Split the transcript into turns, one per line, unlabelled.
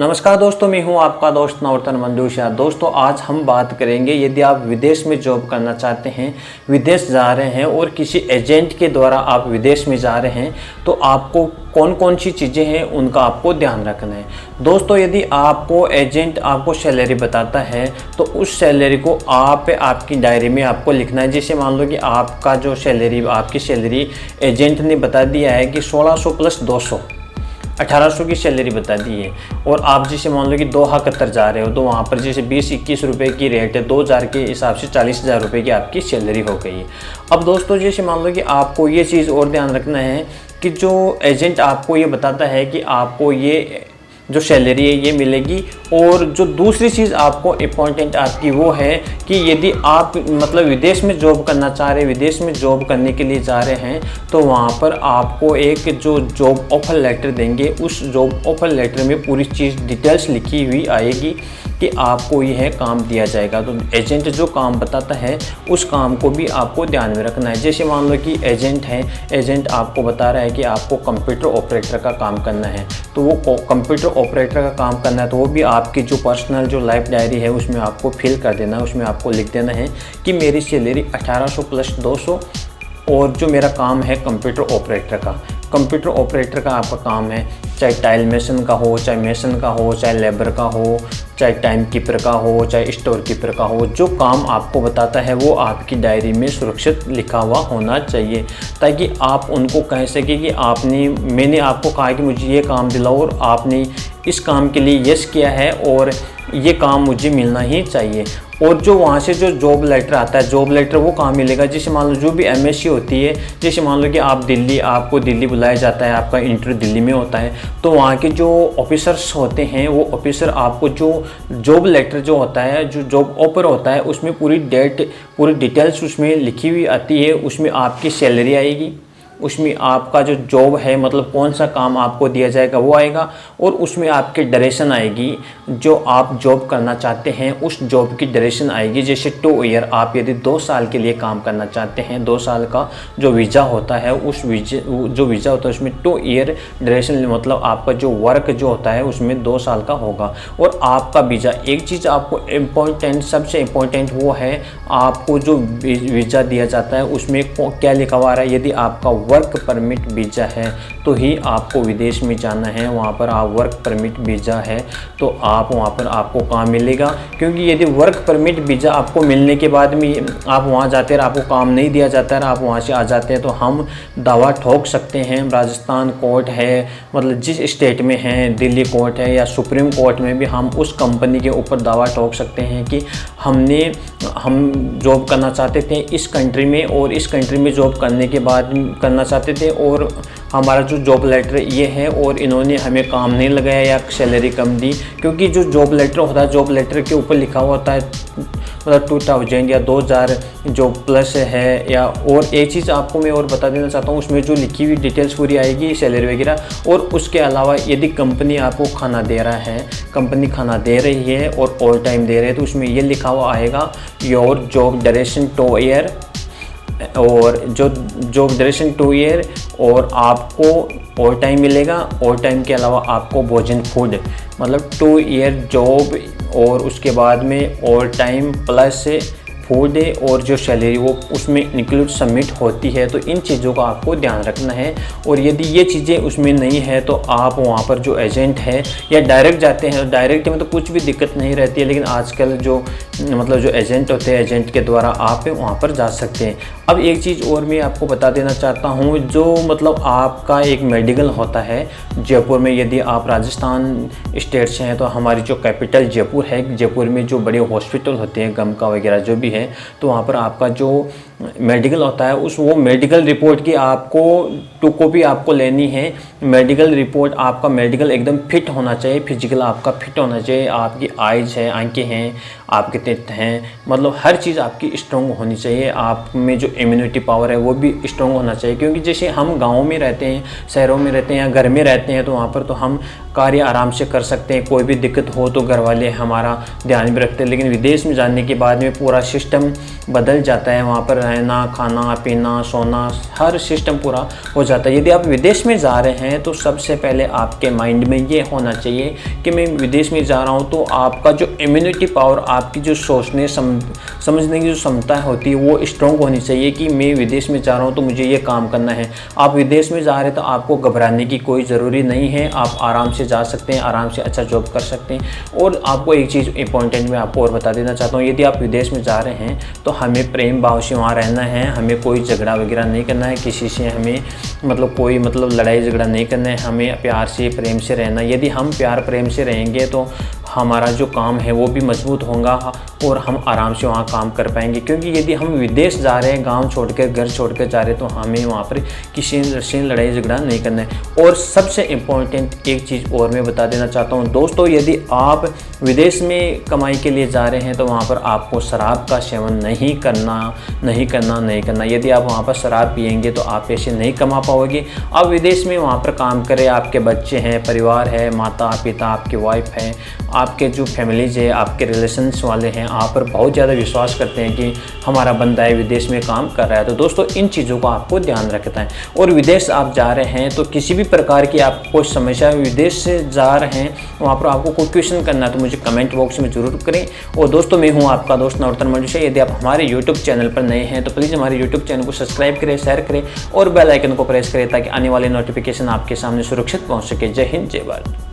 नमस्कार दोस्तों, मैं हूं आपका दोस्त नवरतन मंजूषा। दोस्तों आज हम बात करेंगे, यदि आप विदेश में जॉब करना चाहते हैं, विदेश जा रहे हैं और किसी एजेंट के द्वारा आप विदेश में जा रहे हैं, तो आपको कौन कौन सी चीज़ें हैं उनका आपको ध्यान रखना है। दोस्तों यदि आपको एजेंट आपको सैलरी बताता है तो उस सैलरी को आपकी डायरी में आपको लिखना है। जैसे मान लो कि आपका जो सैलरी आपकी सैलरी एजेंट ने बता दिया है कि 1600 प्लस 200 1800 की सैलरी बता दी है, और आप जैसे मान लो कि दोहा कतर जा रहे हो तो वहाँ पर जैसे 20-21 रुपये की रेट है, 2000 के हिसाब से 40,000 रुपये की आपकी सैलरी हो गई है। अब दोस्तों जैसे मान लो कि आपको ये चीज़ और ध्यान रखना है कि जो एजेंट आपको ये बताता है कि आपको ये जो सैलरी है ये मिलेगी, और जो दूसरी चीज़ आपको इम्पोर्टेंट आपकी वो है कि यदि आप मतलब विदेश में जॉब करना चाह रहे हैं, विदेश में जॉब करने के लिए जा रहे हैं, तो वहाँ पर आपको एक जो जॉब ऑफर लेटर देंगे, उस जॉब ऑफर लेटर में पूरी चीज़ डिटेल्स लिखी हुई आएगी कि आपको यह काम दिया जाएगा। तो एजेंट जो काम बताता है उस काम को भी आपको ध्यान में रखना है। जैसे मान लो कि एजेंट है, एजेंट आपको बता रहा है कि आपको कंप्यूटर ऑपरेटर का काम करना है, तो वो कंप्यूटर ऑपरेटर का काम करना है तो वो भी आपकी जो पर्सनल जो लाइफ डायरी है उसमें आपको फिल कर देना है। उसमें आपको लिख देना है कि मेरी सैलरी 1800 प्लस 200 और जो मेरा काम है कंप्यूटर ऑपरेटर का। कंप्यूटर ऑपरेटर का आपका काम है, चाहे टाइल मेसन का हो, चाहे मेसन का हो, चाहे लेबर का हो, चाहे टाइम कीपर का हो, चाहे स्टोर कीपर का हो, जो काम आपको बताता है वो आपकी डायरी में सुरक्षित लिखा हुआ होना चाहिए, ताकि आप उनको कह सकें कि मैंने आपको कहा कि मुझे ये काम दिलाओ और आपने इस काम के लिए यस किया है और ये काम मुझे मिलना ही चाहिए। और जो वहाँ से जो जॉब लेटर आता है, जॉब लेटर वो कहाँ मिलेगा? जैसे मान लो जो भी एमएससी होती है, जैसे मान लो कि आपको दिल्ली बुलाया जाता है, आपका इंटरव्यू दिल्ली में होता है, तो वहाँ के जो ऑफिसर्स होते हैं वो ऑफिसर आपको जो जॉब लेटर जो होता है, जो जॉब ऑफर होता है, उसमें पूरी डिटेल्स उसमें लिखी हुई आती है। उसमें आपकी सैलरी आएगी, उसमें आपका जो जॉब है मतलब कौन सा काम आपको दिया जाएगा वो आएगा, और उसमें आपकी ड्यूरेशन आएगी, जो आप जॉब करना चाहते हैं उस जॉब की ड्यूरेशन आएगी। जैसे 2 ईयर, आप यदि 2 साल के लिए काम करना चाहते हैं, 2 साल का जो वीज़ा होता है, उस जो वीज़ा होता है उसमें 2 ईयर ड्यूरेशन, मतलब आपका जो वर्क जो होता है उसमें 2 साल का होगा। और आपका वीज़ा, एक चीज़ आपको इम्पोर्टेंट, सबसे इम्पोर्टेंट वो है, आपको जो वीज़ा दिया जाता है उसमें क्या लिखा हुआ है। यदि आपका वर्क परमिट वीज़ा है तो ही आपको विदेश में जाना है। वहाँ पर आप वर्क परमिट वीज़ा है तो आप वहाँ पर आपको काम मिलेगा, क्योंकि यदि वर्क परमिट वीज़ा आपको मिलने के बाद में आप वहाँ जाते हैं और आपको काम नहीं दिया जाता है, आप वहाँ से आ जाते हैं, तो हम दावा ठोक सकते हैं। राजस्थान कोर्ट है, मतलब जिस स्टेट में है, दिल्ली कोर्ट है या सुप्रीम कोर्ट में भी हम उस कंपनी के ऊपर दावा ठोक सकते हैं कि हम जॉब करना चाहते थे इस कंट्री में, और इस कंट्री में जॉब करने के बाद करना चाहते थे, और हमारा जो जॉब लेटर ये है और इन्होंने हमें काम नहीं लगाया या सैलरी कम दी। क्योंकि जो जॉब लेटर होता है, जॉब लेटर के ऊपर लिखा हुआ होता है मतलब 2000 या 2000 जो प्लस है। या और एक चीज़ आपको मैं और बता देना चाहता हूँ, उसमें जो लिखी हुई डिटेल्स पूरी आएगी, सैलरी वगैरह। और उसके अलावा यदि कंपनी आपको खाना दे रहा है, कंपनी खाना दे रही है और ऑल टाइम दे रहे हैं, तो उसमें ये लिखा हुआ आएगा योर जॉब ड्यूरेशन 2 ईयर, और जो ड्यूरेशन 2 ईयर, और आपको ओवर टाइम मिलेगा। ओवर टाइम के अलावा आपको भोजन फूड, मतलब 2 ईयर जॉब और उसके बाद में ओवर टाइम प्लस फूड और जो सैलरी वो उसमें इंक्लूड सबमिट होती है। तो इन चीज़ों का आपको ध्यान रखना है। और यदि ये चीज़ें उसमें नहीं है तो आप वहाँ पर जो एजेंट है या डायरेक्ट जाते हैं, डायरेक्ट में तो कुछ भी दिक्कत नहीं रहती है, लेकिन आजकल जो एजेंट होते हैं, एजेंट के द्वारा आप वहाँ पर जा सकते हैं। अब एक चीज़ और मैं आपको बता देना चाहता हूँ, जो मतलब आपका एक मेडिकल होता है जयपुर में। यदि आप राजस्थान स्टेट से हैं तो हमारी जो कैपिटल जयपुर है, जयपुर में जो बड़े हॉस्पिटल होते हैं, गमका वगैरह जो भी है, तो वहाँ पर आपका जो मेडिकल होता है वो मेडिकल रिपोर्ट की आपको 2 कॉपी आपको लेनी है। मेडिकल रिपोर्ट, आपका मेडिकल एकदम फिट होना चाहिए, फिजिकल आपका फिट होना चाहिए, आपकी आइज़ है, आंखें हैं, आपके तेत हैं, मतलब हर चीज़ आपकी स्ट्रॉन्ग होनी चाहिए। आप में जो इम्यूनिटी पावर है वो भी स्ट्रॉन्ग होना चाहिए, क्योंकि जैसे हम गाँव में रहते हैं, शहरों में रहते हैं या घर में रहते हैं, तो वहाँ पर तो हम कार्य आराम से कर सकते हैं, कोई भी दिक्कत हो तो घर वाले हमारा ध्यान भी रखते हैं। लेकिन विदेश में जाने के बाद में पूरा सिस्टम बदल जाता है, वहाँ पर रहना, खाना पीना, सोना, हर सिस्टम पूरा हो जाता है। यदि आप विदेश में जा रहे हैं तो सबसे पहले आपके माइंड में ये होना चाहिए कि मैं विदेश में जा रहा हूँ, तो आपका जो इम्यूनिटी पावर, आपकी जो सोचने समझने की जो क्षमता होती है वो स्ट्रॉन्ग होनी चाहिए कि मैं विदेश में जा रहा हूँ तो मुझे ये काम करना है। आप विदेश में जा रहे हैं तो आपको घबराने की कोई ज़रूरी नहीं है, आप आराम से जा सकते हैं, आराम से अच्छा जॉब कर सकते हैं। और आपको एक चीज़ इंपॉर्टेंट मैं आपको और बता देना चाहता हूँ, यदि आप विदेश में जा रहे हैं तो हमें प्रेम भाव से वहाँ रहना है, हमें कोई झगड़ा वगैरह नहीं करना है, किसी से हमें कोई लड़ाई झगड़ा नहीं करना है, हमें प्यार से प्रेम से रहना। यदि हम प्यार प्रेम से रहेंगे तो हमारा जो काम है वो भी मजबूत होगा और हम आराम से वहाँ काम कर पाएंगे। क्योंकि यदि हम विदेश जा रहे हैं, गांव छोड़कर, घर छोड़कर जा रहे हैं, तो हमें वहाँ पर किसी से लड़ाई झगड़ा नहीं करना है। और सबसे इम्पोर्टेंट एक चीज़ और मैं बता देना चाहता हूँ दोस्तों, यदि आप विदेश में कमाई के लिए जा रहे हैं तो वहाँ पर आपको शराब का सेवन नहीं करना। यदि आप वहाँ पर शराब पिएंगे तो आप पैसे नहीं कमा पाओगे। आप विदेश में वहाँ पर काम करें, आपके बच्चे हैं, परिवार है, माता पिता, आपकी वाइफ है, आपके जो फैमिलीज है, आपके रिलेशंस वाले हैं, आप पर बहुत ज़्यादा विश्वास करते हैं कि हमारा बंदा है विदेश में काम कर रहा है। तो दोस्तों इन चीज़ों का आपको ध्यान रखना है। और विदेश आप जा रहे हैं तो किसी भी प्रकार की आपको समस्या, विदेश से जा रहे हैं वहाँ पर आपको कोई क्वेश्चन करना है तो मुझे कमेंट बॉक्स में ज़रूर करें। और दोस्तों मैं हूँ आपका दोस्त नवरत्न मंजूषा। यदि आप हमारे यूट्यूब चैनल पर नए हैं तो प्लीज़ हमारे यूट्यूब चैनल को सब्सक्राइब करें, शेयर करें और बेल आइकन को प्रेस करें ताकि आने वाले नोटिफिकेशन आपके सामने सुरक्षित पहुँच सके। जय हिंद, जय भारत।